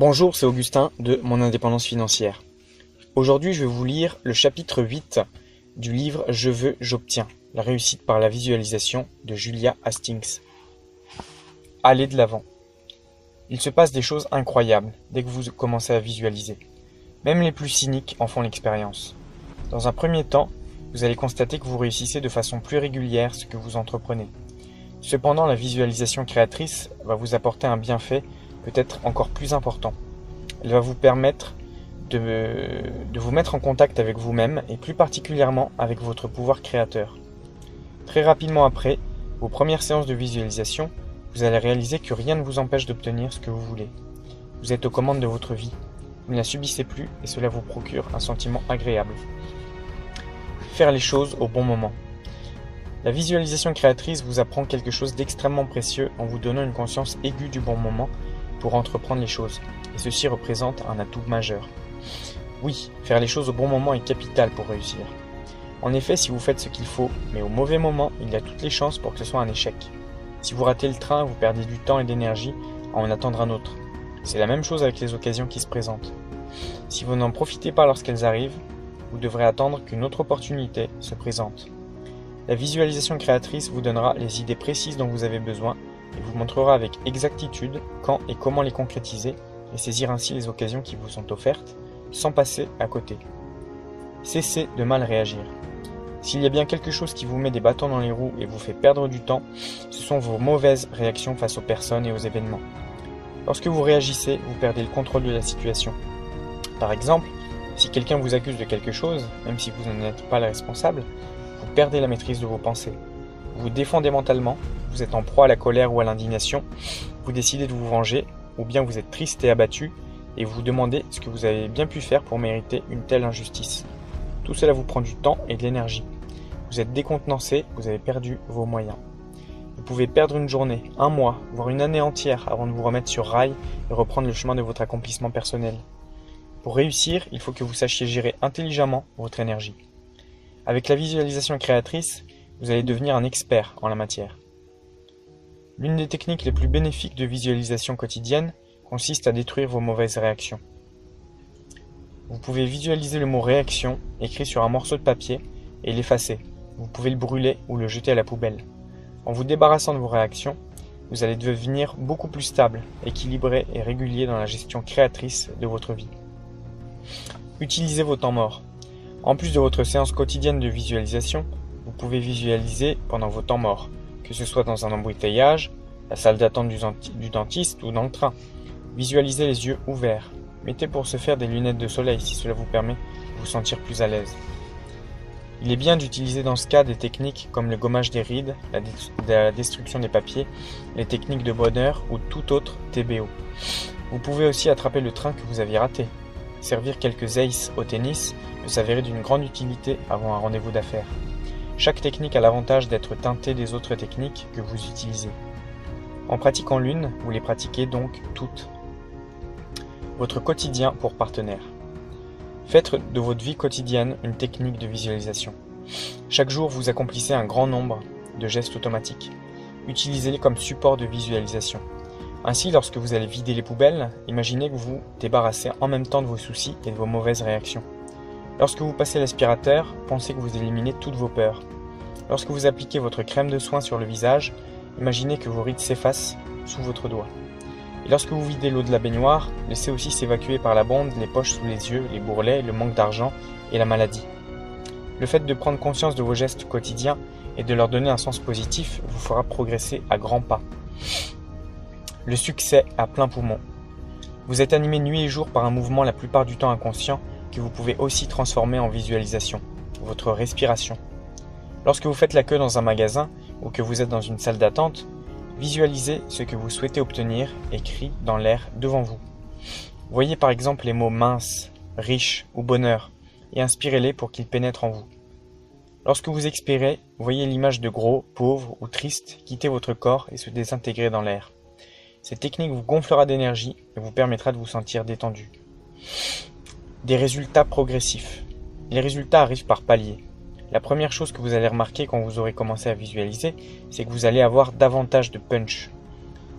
Bonjour, c'est Augustin de Mon Indépendance Financière. Aujourd'hui, je vais vous lire le chapitre 8 du livre Je veux, j'obtiens, la réussite par la visualisation de Julia Hastings. Allez de l'avant. Il se passe des choses incroyables dès que vous commencez à visualiser. Même les plus cyniques en font l'expérience. Dans un premier temps, vous allez constater que vous réussissez de façon plus régulière ce que vous entreprenez. Cependant, la visualisation créatrice va vous apporter un bienfait peut-être encore plus important. Elle va vous permettre de vous mettre en contact avec vous-même et plus particulièrement avec votre pouvoir créateur. Très rapidement après vos premières séances de visualisation, vous allez réaliser que rien ne vous empêche d'obtenir ce que vous voulez. Vous êtes aux commandes de votre vie. Vous ne la subissez plus et cela vous procure un sentiment agréable. Faire les choses au bon moment. La visualisation créatrice vous apprend quelque chose d'extrêmement précieux en vous donnant une conscience aiguë du bon moment pour entreprendre les choses. Et ceci représente un atout majeur. Oui, faire les choses au bon moment est capital pour réussir. En effet, si vous faites ce qu'il faut, mais au mauvais moment, il y a toutes les chances pour que ce soit un échec. Si vous ratez le train, vous perdez du temps et d'énergie à en attendre un autre. C'est la même chose avec les occasions qui se présentent. Si vous n'en profitez pas lorsqu'elles arrivent, vous devrez attendre qu'une autre opportunité se présente. La visualisation créatrice vous donnera les idées précises dont vous avez besoin et vous montrera avec exactitude quand et comment les concrétiser et saisir ainsi les occasions qui vous sont offertes sans passer à côté. Cessez de mal réagir. S'il y a bien quelque chose qui vous met des bâtons dans les roues et vous fait perdre du temps, ce sont vos mauvaises réactions face aux personnes et aux événements. Lorsque vous réagissez, vous perdez le contrôle de la situation. Par exemple, si quelqu'un vous accuse de quelque chose, même si vous n'en êtes pas le responsable, vous perdez la maîtrise de vos pensées. Vous vous défendez mentalement, vous êtes en proie à la colère ou à l'indignation, vous décidez de vous venger, ou bien vous êtes triste et abattu, et vous vous demandez ce que vous avez bien pu faire pour mériter une telle injustice. Tout cela vous prend du temps et de l'énergie. Vous êtes décontenancé, vous avez perdu vos moyens. Vous pouvez perdre une journée, un mois, voire une année entière avant de vous remettre sur rail et reprendre le chemin de votre accomplissement personnel. Pour réussir, il faut que vous sachiez gérer intelligemment votre énergie. Avec la visualisation créatrice, vous allez devenir un expert en la matière. L'une des techniques les plus bénéfiques de visualisation quotidienne consiste à détruire vos mauvaises réactions. Vous pouvez visualiser le mot réaction écrit sur un morceau de papier et l'effacer. Vous pouvez le brûler ou le jeter à la poubelle. En vous débarrassant de vos réactions, vous allez devenir beaucoup plus stable, équilibré et régulier dans la gestion créatrice de votre vie. Utilisez vos temps morts. En plus de votre séance quotidienne de visualisation, vous pouvez visualiser pendant vos temps morts, que ce soit dans un embouteillage, la salle d'attente du dentiste ou dans le train. Visualisez les yeux ouverts. Mettez pour ce faire des lunettes de soleil si cela vous permet de vous sentir plus à l'aise. Il est bien d'utiliser dans ce cas des techniques comme le gommage des rides, la destruction des papiers, les techniques de bonheur ou tout autre TBO. Vous pouvez aussi attraper le train que vous aviez raté. Servir quelques aces au tennis peut s'avérer d'une grande utilité avant un rendez-vous d'affaires. Chaque technique a l'avantage d'être teintée des autres techniques que vous utilisez. En pratiquant l'une, vous les pratiquez donc toutes. Votre quotidien pour partenaire. Faites de votre vie quotidienne une technique de visualisation. Chaque jour, vous accomplissez un grand nombre de gestes automatiques. Utilisez-les comme support de visualisation. Ainsi, lorsque vous allez vider les poubelles, imaginez que vous vous débarrassez en même temps de vos soucis et de vos mauvaises réactions. Lorsque vous passez l'aspirateur, pensez que vous éliminez toutes vos peurs. Lorsque vous appliquez votre crème de soin sur le visage, imaginez que vos rides s'effacent sous votre doigt. Et lorsque vous videz l'eau de la baignoire, laissez aussi s'évacuer par la bonde les poches sous les yeux, les bourrelets, le manque d'argent et la maladie. Le fait de prendre conscience de vos gestes quotidiens et de leur donner un sens positif vous fera progresser à grands pas. Le succès à plein poumon. Vous êtes animé nuit et jour par un mouvement la plupart du temps inconscient que vous pouvez aussi transformer en visualisation, votre respiration. Lorsque vous faites la queue dans un magasin ou que vous êtes dans une salle d'attente, visualisez ce que vous souhaitez obtenir écrit dans l'air devant vous. Voyez par exemple les mots mince, riche ou bonheur et inspirez-les pour qu'ils pénètrent en vous. Lorsque vous expirez, voyez l'image de gros, pauvre ou triste quitter votre corps et se désintégrer dans l'air. Cette technique vous gonflera d'énergie et vous permettra de vous sentir détendu. Des résultats progressifs. Les résultats arrivent par paliers. La première chose que vous allez remarquer quand vous aurez commencé à visualiser, c'est que vous allez avoir davantage de punch.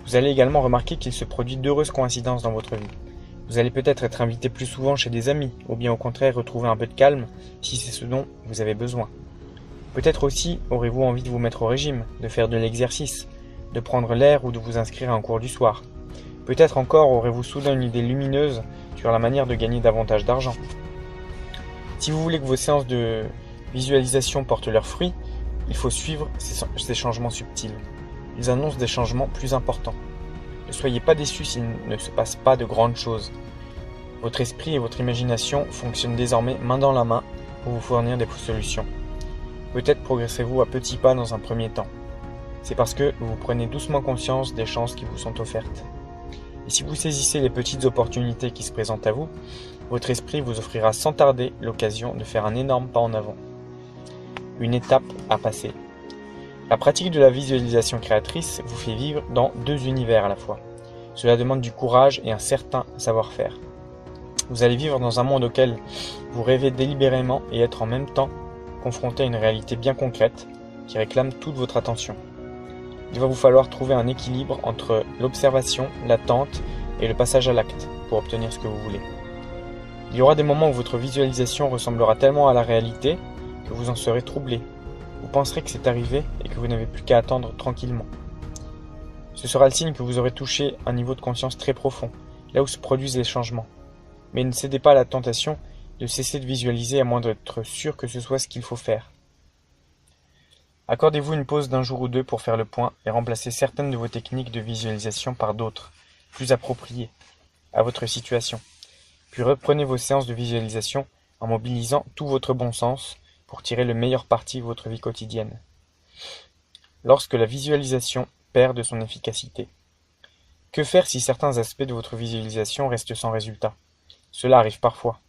Vous allez également remarquer qu'il se produit d'heureuses coïncidences dans votre vie. Vous allez peut-être être invité plus souvent chez des amis, ou bien au contraire retrouver un peu de calme si c'est ce dont vous avez besoin. Peut-être aussi aurez-vous envie de vous mettre au régime, de faire de l'exercice, de prendre l'air ou de vous inscrire à un cours du soir. Peut-être encore aurez-vous soudain une idée lumineuse sur la manière de gagner davantage d'argent. Si vous voulez que vos séances de visualisation portent leurs fruits, il faut suivre ces changements subtils. Ils annoncent des changements plus importants. Ne soyez pas déçus s'il ne se passe pas de grandes choses. Votre esprit et votre imagination fonctionnent désormais main dans la main pour vous fournir des solutions. Peut-être progresserez-vous à petits pas dans un premier temps. C'est parce que vous prenez doucement conscience des chances qui vous sont offertes. Et si vous saisissez les petites opportunités qui se présentent à vous, votre esprit vous offrira sans tarder l'occasion de faire un énorme pas en avant. Une étape à passer. La pratique de la visualisation créatrice vous fait vivre dans deux univers à la fois. Cela demande du courage et un certain savoir-faire. Vous allez vivre dans un monde auquel vous rêvez délibérément et être en même temps confronté à une réalité bien concrète qui réclame toute votre attention. Il va vous falloir trouver un équilibre entre l'observation, l'attente et le passage à l'acte pour obtenir ce que vous voulez. Il y aura des moments où votre visualisation ressemblera tellement à la réalité que vous en serez troublé. Vous penserez que c'est arrivé et que vous n'avez plus qu'à attendre tranquillement. Ce sera le signe que vous aurez touché un niveau de conscience très profond, là où se produisent les changements. Mais ne cédez pas à la tentation de cesser de visualiser à moins d'être sûr que ce soit ce qu'il faut faire. Accordez-vous une pause d'un jour ou deux pour faire le point et remplacer certaines de vos techniques de visualisation par d'autres, plus appropriées à votre situation. Puis reprenez vos séances de visualisation en mobilisant tout votre bon sens pour tirer le meilleur parti de votre vie quotidienne. Lorsque la visualisation perd de son efficacité. Que faire si certains aspects de votre visualisation restent sans résultat? Cela arrive parfois.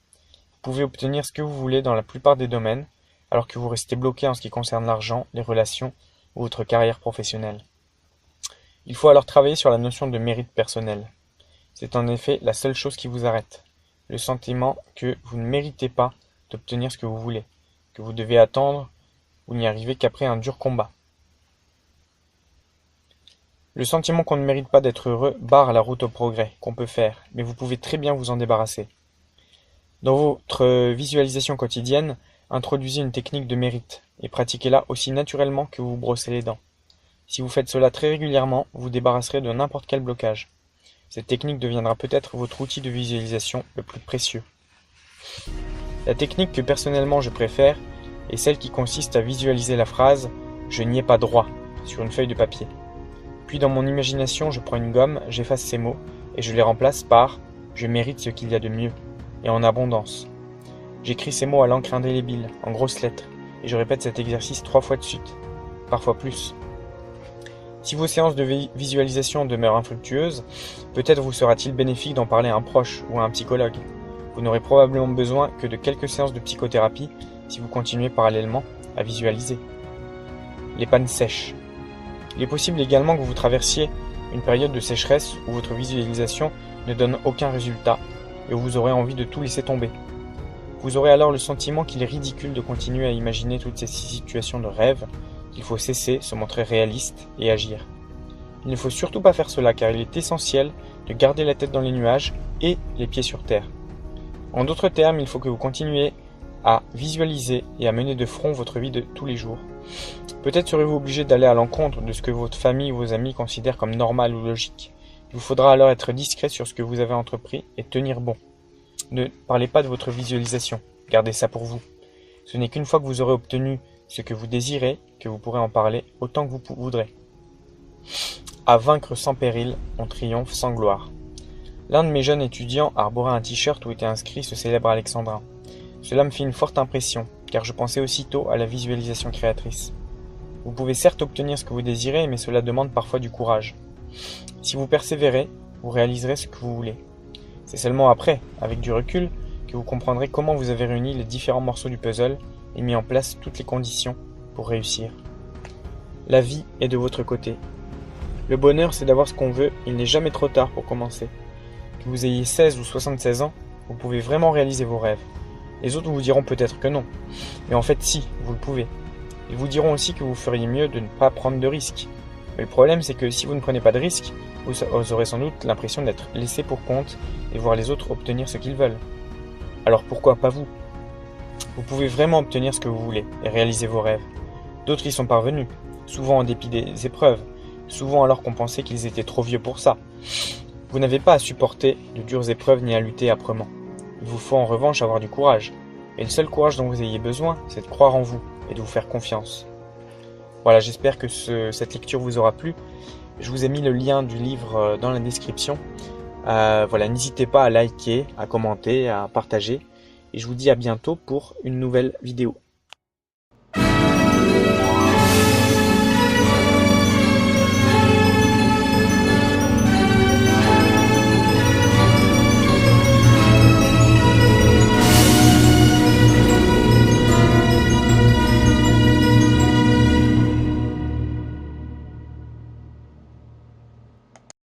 Vous pouvez obtenir ce que vous voulez dans la plupart des domaines, alors que vous restez bloqué en ce qui concerne l'argent, les relations ou votre carrière professionnelle. Il faut alors travailler sur la notion de mérite personnel. C'est en effet la seule chose qui vous arrête. Le sentiment que vous ne méritez pas d'obtenir ce que vous voulez, que vous devez attendre ou n'y arriver qu'après un dur combat. Le sentiment qu'on ne mérite pas d'être heureux barre la route au progrès qu'on peut faire, mais vous pouvez très bien vous en débarrasser. Dans votre visualisation quotidienne, introduisez une technique de mérite et pratiquez-la aussi naturellement que vous vous brossez les dents. Si vous faites cela très régulièrement, vous vous débarrasserez de n'importe quel blocage. Cette technique deviendra peut-être votre outil de visualisation le plus précieux. La technique que personnellement je préfère est celle qui consiste à visualiser la phrase « Je n'y ai pas droit » sur une feuille de papier. Puis dans mon imagination, je prends une gomme, j'efface ces mots et je les remplace par « Je mérite ce qu'il y a de mieux » et en abondance. J'écris ces mots à l'encre indélébile, en grosses lettres, et je répète cet exercice 3 fois de suite, parfois plus. Si vos séances de visualisation demeurent infructueuses, peut-être vous sera-t-il bénéfique d'en parler à un proche ou à un psychologue. Vous n'aurez probablement besoin que de quelques séances de psychothérapie si vous continuez parallèlement à visualiser. Les pannes sèches. Il est possible également que vous traversiez une période de sécheresse où votre visualisation ne donne aucun résultat et où vous aurez envie de tout laisser tomber. Vous aurez alors le sentiment qu'il est ridicule de continuer à imaginer toutes ces situations de rêve, qu'il faut cesser, se montrer réaliste et agir. Il ne faut surtout pas faire cela car il est essentiel de garder la tête dans les nuages et les pieds sur terre. En d'autres termes, il faut que vous continuiez à visualiser et à mener de front votre vie de tous les jours. Peut-être serez-vous obligé d'aller à l'encontre de ce que votre famille ou vos amis considèrent comme normal ou logique. Il vous faudra alors être discret sur ce que vous avez entrepris et tenir bon. Ne parlez pas de votre visualisation, gardez ça pour vous. Ce n'est qu'une fois que vous aurez obtenu ce que vous désirez que vous pourrez en parler autant que vous voudrez. À vaincre sans péril, on triomphe sans gloire. L'un de mes jeunes étudiants arborait un t-shirt où était inscrit ce célèbre alexandrin. Cela me fit une forte impression, car je pensais aussitôt à la visualisation créatrice. Vous pouvez certes obtenir ce que vous désirez, mais cela demande parfois du courage. Si vous persévérez, vous réaliserez ce que vous voulez. C'est seulement après, avec du recul, que vous comprendrez comment vous avez réuni les différents morceaux du puzzle et mis en place toutes les conditions pour réussir. La vie est de votre côté. Le bonheur, c'est d'avoir ce qu'on veut, il n'est jamais trop tard pour commencer. Que vous ayez 16 ou 76 ans, vous pouvez vraiment réaliser vos rêves. Les autres vous diront peut-être que non, mais en fait si, vous le pouvez. Ils vous diront aussi que vous feriez mieux de ne pas prendre de risques. Mais le problème, c'est que si vous ne prenez pas de risques, vous aurez sans doute l'impression d'être laissé pour compte et voir les autres obtenir ce qu'ils veulent. Alors pourquoi pas vous? Vous pouvez vraiment obtenir ce que vous voulez et réaliser vos rêves. D'autres y sont parvenus, souvent en dépit des épreuves, souvent alors qu'on pensait qu'ils étaient trop vieux pour ça. Vous n'avez pas à supporter de dures épreuves ni à lutter âprement. Il vous faut en revanche avoir du courage. Et le seul courage dont vous ayez besoin, c'est de croire en vous et de vous faire confiance. Voilà, j'espère que cette lecture vous aura plu. Je vous ai mis le lien du livre dans la description. Voilà, n'hésitez pas à liker, à commenter, à partager. Et je vous dis à bientôt pour une nouvelle vidéo.